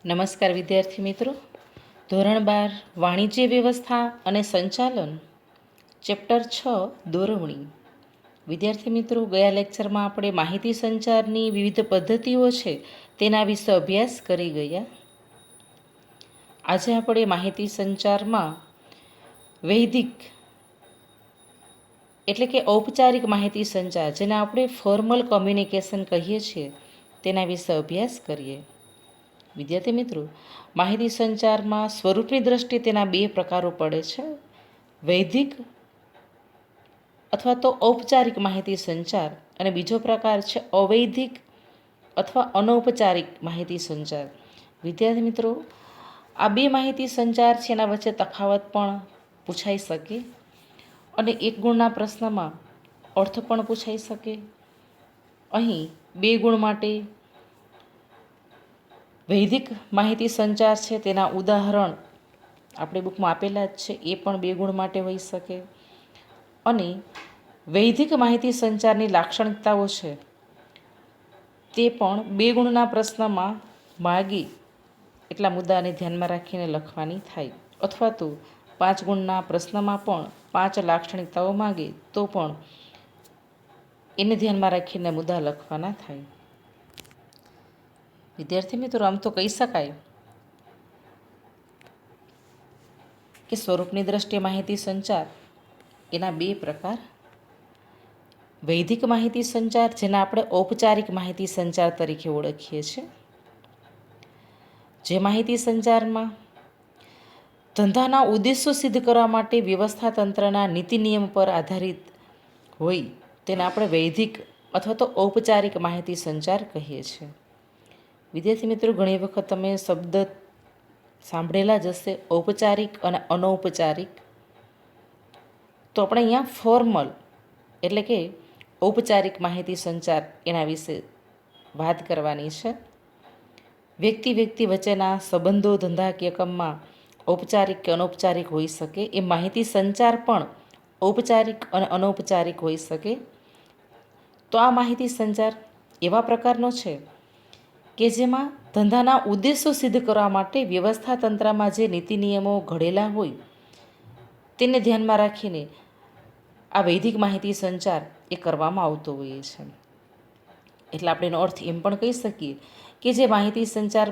નમસ્કાર વિદ્યાર્થી મિત્રો. ધોરણ 12 વાણિજ્ય વ્યવસ્થા અને સંચાલન, ચેપ્ટર 6 દોરવણી. વિદ્યાર્થી મિત્રો, ગયા લેક્ચરમાં આપણે માહિતી સંચારની વિવિધ પદ્ધતિઓ છે તેના વિશે અભ્યાસ કરી ગયા. આજે આપણે માહિતી સંચારમાં વૈદિક એટલે કે ઔપચારિક માહિતી સંચાર, જેને આપણે ફોર્મલ કોમ્યુનિકેશન કહીએ છીએ, તેના વિશે અભ્યાસ કરીએ. વિદ્યાર્થી મિત્રો, માહિતી સંચારમાં સ્વરૂપની દ્રષ્ટિએ તેના બે પ્રકારો પડે છે: વૈદિક અથવા તો ઔપચારિક માહિતી સંચાર, અને બીજો પ્રકાર છે અવૈધિક અથવા અનૌપચારિક માહિતી સંચાર. વિદ્યાર્થી મિત્રો, આ બે માહિતી સંચાર છે એના વચ્ચે તફાવત પણ પૂછાઈ શકે, અને એક ગુણના પ્રશ્નમાં અર્થ પણ પૂછાઈ શકે. અહીં 2 ગુણ માટે વૈદિક માહિતી સંચાર છે તેના ઉદાહરણ આપણે બુકમાં આપેલા જ છે, એ પણ 2 ગુણ માટે હોઈ શકે. અને વૈદિક માહિતી સંચારની લાક્ષણિકતાઓ છે તે પણ 2 ગુણના પ્રશ્નમાં માગી એટલા મુદ્દાને ધ્યાનમાં રાખીને લખવાની થાય, અથવા તો 5 ગુણના પ્રશ્નમાં પણ 5 લાક્ષણિકતાઓ માગે તો પણ એને ધ્યાનમાં રાખીને મુદ્દા લખવાના થાય. વિદ્યાર્થી મિત્રો, આમ તો કહી શકાય કે સ્વરૂપની દ્રષ્ટિએ માહિતી સંચાર એના 2 પ્રકાર: વૈદિક માહિતી સંચાર, જેને આપણે ઔપચારિક માહિતી સંચાર તરીકે ઓળખીએ છીએ, જે માહિતી સંચારમાં ધંધાના ઉદ્દેશો સિદ્ધ કરવા માટે વ્યવસ્થા તંત્રના નીતિ નિયમ પર આધારિત હોય તેને આપણે વૈદિક અથવા તો ઔપચારિક માહિતી સંચાર કહીએ છીએ. વિદ્યાર્થી મિત્રો, ઘણી વખત તમે શબ્દ સાંભળેલા જ હશે, ઔપચારિક અને અનૌપચારિક. તો આપણે અહીંયા ફોર્મલ એટલે કે ઔપચારિક માહિતી સંચાર એના વિશે વાત કરવાની છે. વ્યક્તિ વચ્ચેના સંબંધો ધંધાકીય એકમમાં ઔપચારિક કે અનૌપચારિક હોઈ શકે. એ માહિતી સંચાર પણ ઔપચારિક અને અનૌપચારિક હોઈ શકે. તો આ માહિતી સંચાર એવા પ્રકારનો છે કે જેમાં ધંધાના ઉદ્દેશો સિદ્ધ કરવા માટે વ્યવસ્થા તંત્રમાં જે નીતિ નિયમો ઘડેલા હોય તેને ધ્યાનમાં રાખીને આ વૈદિક માહિતી સંચાર એ કરવામાં આવતો હોય છે. એટલે આપણે એનો અર્થ એમ પણ કહી શકીએ કે જે માહિતી સંચાર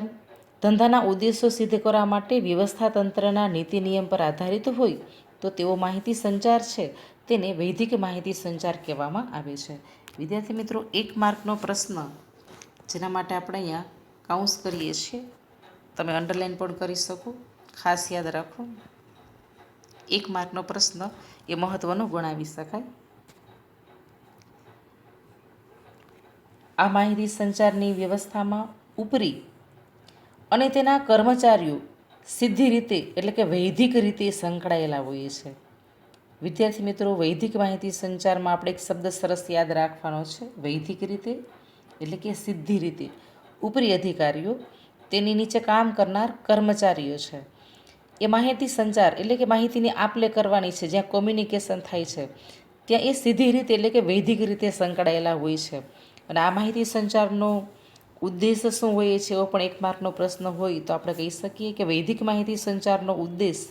ધંધાના ઉદ્દેશો સિદ્ધ કરવા માટે વ્યવસ્થા તંત્રના નીતિ નિયમ પર આધારિત હોય તો તેવો માહિતી સંચાર છે તેને વૈદિક માહિતી સંચાર કહેવામાં આવે છે. વિદ્યાર્થી મિત્રો, 1 માર્કનો પ્રશ્ન જેના માટે આપણે અહીંયા કાઉન્સ કરીએ છીએ, તમે અંડરલાઈન પણ કરી શકો, ખાસ યાદ રાખો. 1 માર્કનો પ્રશ્ન એ મહત્ત્વનો ગણાવી શકાય. આ માહિતી સંચારની વ્યવસ્થામાં ઉપરી અને તેના કર્મચારીઓ સીધી રીતે એટલે કે વૈદિક રીતે સંકળાયેલા હોય છે. વિદ્યાર્થી મિત્રો, વૈદિક માહિતી સંચારમાં આપણે એક શબ્દ સરસ યાદ રાખવાનો છે: વૈદિક રીતે એટલે કે સીધી રીતે. ઉપરી અધિકારીઓ, તેની નીચે કામ કરનાર કર્મચારીઓ છે. એ માહિતી સંચાર એટલે કે માહિતીની આપ-લે કરવાની છે, જ્યાં કોમ્યુનિકેશન થાય છે ત્યાં એ સીધી રીતે એટલે કે વૈદિક રીતે સંકળાયેલા હોય છે. અને આ માહિતી સંચારનો ઉદ્દેશ શું હોય છે એવો પણ 1 માર્કનો પ્રશ્ન હોય તો આપણે કહી શકીએ કે વૈદિક માહિતી સંચારનો ઉદ્દેશ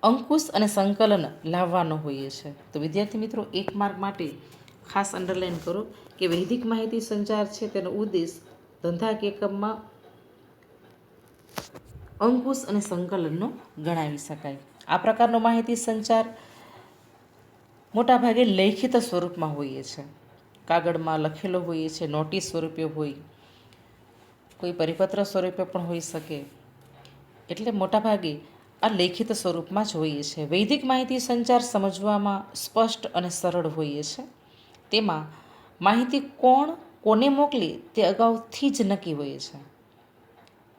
અંકુશ અને સંકલન લાવવાનો હોય છે. તો વિદ્યાર્થી મિત્રો, 1 માર્ક માટે ખાસ અંડરલાઈન કરો કે વૈદિક માહિતી સંચાર છે તેનો ઉદ્દેશ ધંધાકીય એકમમાં અંકુશ અને સંકલનનો ગણાવી શકાય. આ પ્રકારનો માહિતી સંચાર મોટાભાગે લેખિત સ્વરૂપમાં હોઈએ છે, કાગળમાં લખેલો હોઈએ છે, નોટિસ સ્વરૂપે હોય, કોઈ પરિપત્ર સ્વરૂપે પણ હોઈ શકે. એટલે મોટાભાગે આ લેખિત સ્વરૂપમાં જ હોઈએ છે. વૈદિક માહિતી સંચાર સમજવામાં સ્પષ્ટ અને સરળ હોઈએ છે. તેમાં માહિતી કોને મોકલી તે અગાઉથી જ નક્કી હોય છે.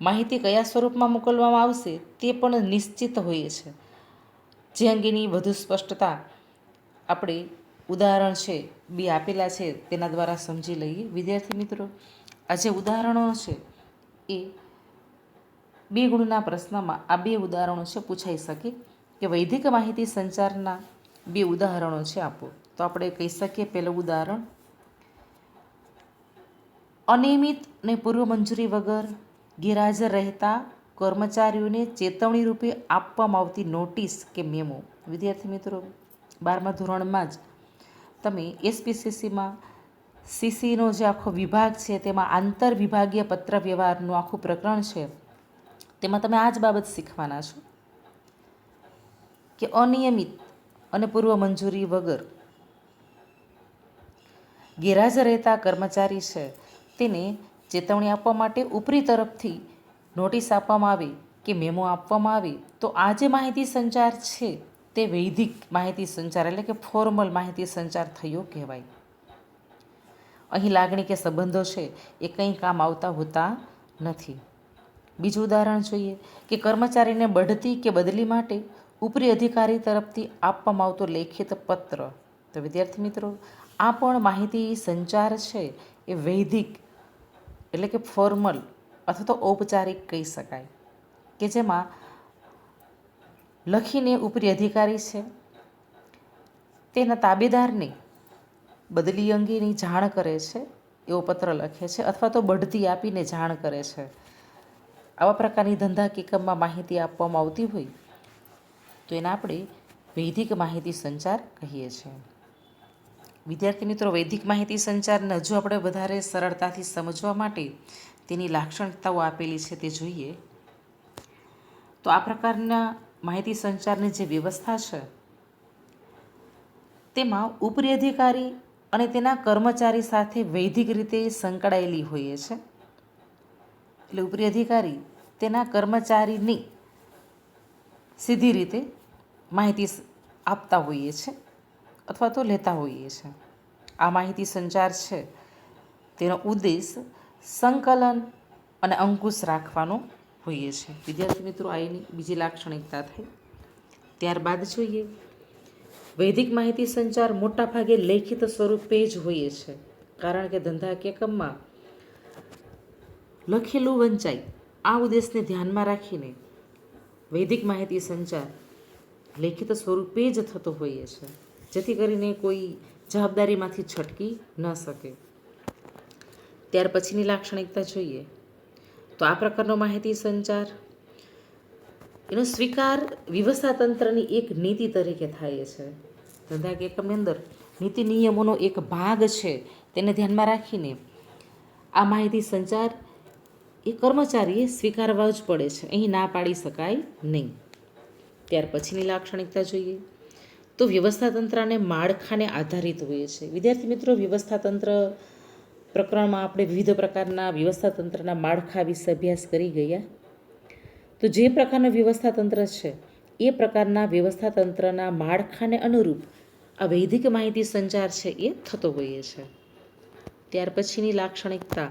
માહિતી કયા સ્વરૂપમાં મોકલવામાં આવશે તે પણ નિશ્ચિત હોય છે. જે અંગેની વધુ સ્પષ્ટતા આપણે ઉદાહરણ છે 2 આપેલા છે તેના દ્વારા સમજી લઈએ. વિદ્યાર્થી મિત્રો, આ જે ઉદાહરણો છે એ 2 ગુણના પ્રશ્નમાં આ 2 ઉદાહરણો છે પૂછાઈ શકે કે વૈદિક માહિતી સંચારના 2 ઉદાહરણો છે આપો. તો આપણે કહી શકીએ, પહેલું ઉદાહરણ: અનિયમિત ને પૂર્વ મંજૂરી વગર ગેરહાજર રહેતા કર્મચારીઓને ચેતવણી રૂપે આપવામાં આવતી નોટિસ કે મેમો. વિદ્યાર્થી મિત્રો, 12મા ધોરણમાં જ તમે એસપીસીસીમાં સીસીનો જે આખો વિભાગ છે તેમાં આંતર વિભાગીય પત્ર વ્યવહારનું આખું પ્રકરણ છે, તેમાં તમે આ જ બાબત શીખવાના છો કે અનિયમિત અને પૂર્વ મંજૂરી વગર ગેરહાજર રહેતા કર્મચારી છે તેને ચેતવણી આપવા માટે ઉપરી તરફથી નોટિસ આપવામાં આવે કે મેમો આપવામાં આવે તો આ જે માહિતી સંચાર છે તે વૈધિક માહિતી સંચાર એટલે કે ફોર્મલ માહિતી સંચાર થયો કહેવાય. અહીં લાગણી કે સંબંધો છે એ કંઈ કામ આવતા હોતા નથી. બીજું ઉદાહરણ જોઈએ કે કર્મચારીને બઢતી કે બદલી માટે ઉપરી અધિકારી તરફથી આપવામાં આવતો લેખિત પત્ર. તો વિદ્યાર્થી મિત્રો, આ પણ માહિતી સંચાર છે એ વૈધિક એટલે કે ફોર્મલ અથવા તો ઔપચારિક કહી શકાય, કે જેમાં લખીને ઉપરી અધિકારી છે તેના તાબેદારને બદલી અંગેની જાણ કરે છે એવો પત્ર લખે છે અથવા તો બઢતી આપીને જાણ કરે છે. આવા પ્રકારની ધંધા કે એકમમાં માહિતી આપવામાં આવતી હોય તો એને આપણે વૈધિક માહિતી સંચાર કહીએ છીએ. વિદ્યાર્થી મિત્રો, વૈધિક માહિતી સંચારને હજુ આપણે વધારે સરળતાથી સમજવા માટે તેની લાક્ષણિકતાઓ આપેલી છે તે જોઈએ. તો આ પ્રકારના માહિતી સંચારની જે વ્યવસ્થા છે તેમાં ઉપરી અધિકારી અને તેના કર્મચારી સાથે વૈધિક રીતે સંકળાયેલી હોઈએ છે. એટલે ઉપરી અધિકારી તેના કર્મચારીની સીધી રીતે માહિતી આપતા હોઈએ છે અથવા તો લેતા હોઈએ છે. આ માહિતી સંચાર છે તેનો ઉદ્દેશ સંકલન અને અંકુશ રાખવાનો હોઈએ છે. વિદ્યાર્થી મિત્રો, આ એની બીજી લાક્ષણિકતા થઈ. ત્યારબાદ જોઈએ, વૈધિક માહિતી સંચાર મોટાભાગે લેખિત સ્વરૂપે જ હોઈએ છે, કારણ કે ધંધા કે એકમમાં લખેલું વંચાય. આ ઉદ્દેશને ધ્યાનમાં રાખીને વૈધિક માહિતી સંચાર લેખિત સ્વરૂપે જ થતો હોઈએ છે, જેથી કરીને કોઈ જવાબદારીમાંથી છટકી ન શકે. ત્યાર પછીની લાક્ષણિકતા જોઈએ તો આ પ્રકારનો માહિતી સંચાર એનો સ્વીકાર વ્યવસ્થાતંત્રની એક નીતિ તરીકે થાય છે. ધંધા કે એકમની અંદર નીતિ નિયમોનો એક ભાગ છે, તેને ધ્યાનમાં રાખીને આ માહિતી સંચાર એ કર્મચારીએ સ્વીકારવા જ પડે છે, અહીં ના પાડી શકાય નહીં. ત્યાર પછીની લાક્ષણિકતા જોઈએ તો વ્યવસ્થાતંત્ર અને માળખાને આધારિત હોય છે. વિદ્યાર્થી મિત્રો, વ્યવસ્થાતંત્ર પ્રકરણમાં આપણે વિવિધ પ્રકારના વ્યવસ્થાતંત્રના માળખા વિશે અભ્યાસ કરી ગયા. તો જે પ્રકારનું વ્યવસ્થાતંત્ર છે એ પ્રકારના વ્યવસ્થાતંત્રના માળખાને અનુરૂપ આ વૈધિક માહિતી સંચાર છે એ થતો હોઈએ છે. ત્યાર પછીની લાક્ષણિકતા,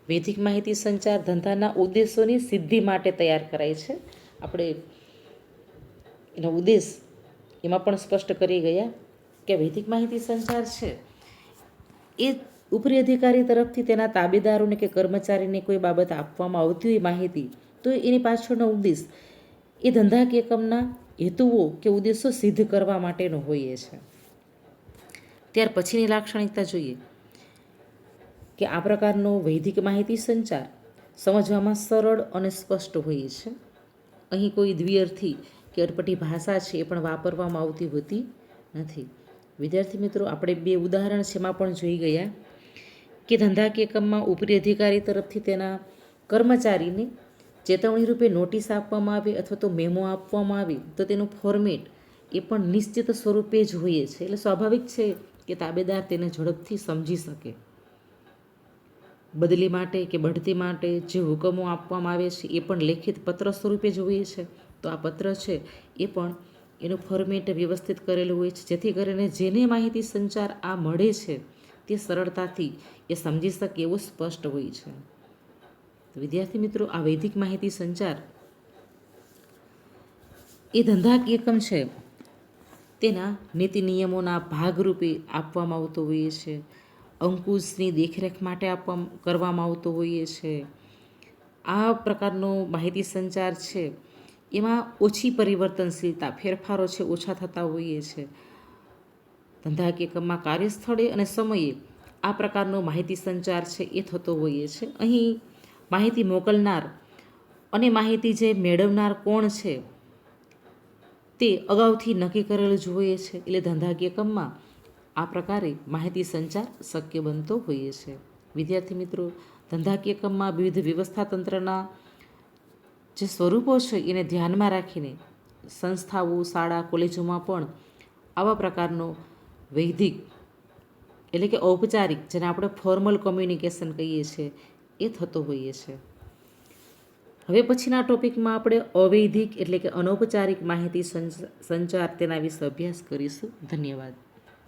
વૈધિક માહિતી સંચાર ધંધાના ઉદ્દેશોની સિદ્ધિ માટે તૈયાર કરાય છે. આપણે એનો ઉદ્દેશ એમાં પણ સ્પષ્ટ કરી ગયા કે વૈધિક માહિતી સંચાર છે એ ઉપરી અધિકારી તરફથી તેના તાબેદારોને કે કર્મચારીને કોઈ બાબત આપવામાં આવતી હોય માહિતી, તો એની પાછળનો ઉદ્દેશ એ ધંધા કે એકમના હેતુઓ કે ઉદ્દેશો સિદ્ધ કરવા માટેનો હોઈએ છે. ત્યાર પછીની લાક્ષણિકતા જોઈએ કે આ પ્રકારનો વૈધિક માહિતી સંચાર સમજવામાં સરળ અને સ્પષ્ટ હોય છે. અહીં કોઈ દ્વિઅર્થી કે અટપટી ભાષા છે એ પણ વાપરવામાં આવતી હોતી નથી. વિદ્યાર્થી મિત્રો, આપણે બે ઉદાહરણ છે એમાં પણ જોઈ ગયા કે ધંધા કે એકમમાં ઉપરી અધિકારી તરફથી તેના કર્મચારીને ચેતવણી રૂપે નોટિસ આપવામાં આવે અથવા તો મેમો આપવામાં આવે તો તેનું ફોર્મેટ એ પણ નિશ્ચિત સ્વરૂપે જ હોય છે. એટલે સ્વાભાવિક છે કે તાબેદાર તેને ઝડપથી સમજી શકે. બદલી માટે કે બઢતી માટે જે હુકમો આપવામાં આવે છે એ પણ લેખિત પત્ર સ્વરૂપે જ હોય છે. તો આ પત્ર છે એ પણ એનું ફોર્મેટ વ્યવસ્થિત કરેલું હોય છે, જેથી કરીને જેને માહિતી સંચાર આ મળે છે તે સરળતાથી એ સમજી શકે એવું સ્પષ્ટ હોય છે. વિદ્યાર્થી મિત્રો, આ વૈધિક માહિતી સંચાર એ ધંધા કે એકમ છે તેના નીતિ નિયમોના ભાગરૂપે આપવામાં આવતો હોઈએ છે. અંકુશની દેખરેખ માટે કરવામાં આવતો હોઈએ છે. આ પ્રકારનો માહિતી સંચાર છે એમાં ઓછી પરિવર્તનશીલતા, ફેરફારો છે ઓછા થતા હોઈએ છે. ધંધા કે એકમમાં કાર્યસ્થળે અને સમયે આ પ્રકારનો માહિતી સંચાર છે એ થતો હોઈએ છે. અહીં માહિતી મોકલનાર અને માહિતી જે મેળવનાર કોણ છે તે અગાઉથી નક્કી કરેલ જ હોઈએ છે. એટલે ધંધાકીય ક્રમમાં આ પ્રકારે માહિતી સંચાર શક્ય બનતો હોઈએ છે. વિદ્યાર્થી મિત્રો, ધંધાકીય ક્રમમાં વિવિધ વ્યવસ્થા તંત્રના જે સ્વરૂપો છે એને ધ્યાનમાં રાખીને સંસ્થાઓ, શાળા, કોલેજોમાં પણ આવા પ્રકારનો વૈધિક એટલે કે ઔપચારિક, જેને આપણે ફોર્મલ કોમ્યુનિકેશન કહીએ છીએ, એ થતો હોઈએ છે. હવે પછીના ટોપિકમાં આપણે અવૈધિક એટલે કે અનૌપચારિક માહિતી સંચાર તેના વિશે અભ્યાસ કરીશું. ધન્યવાદ.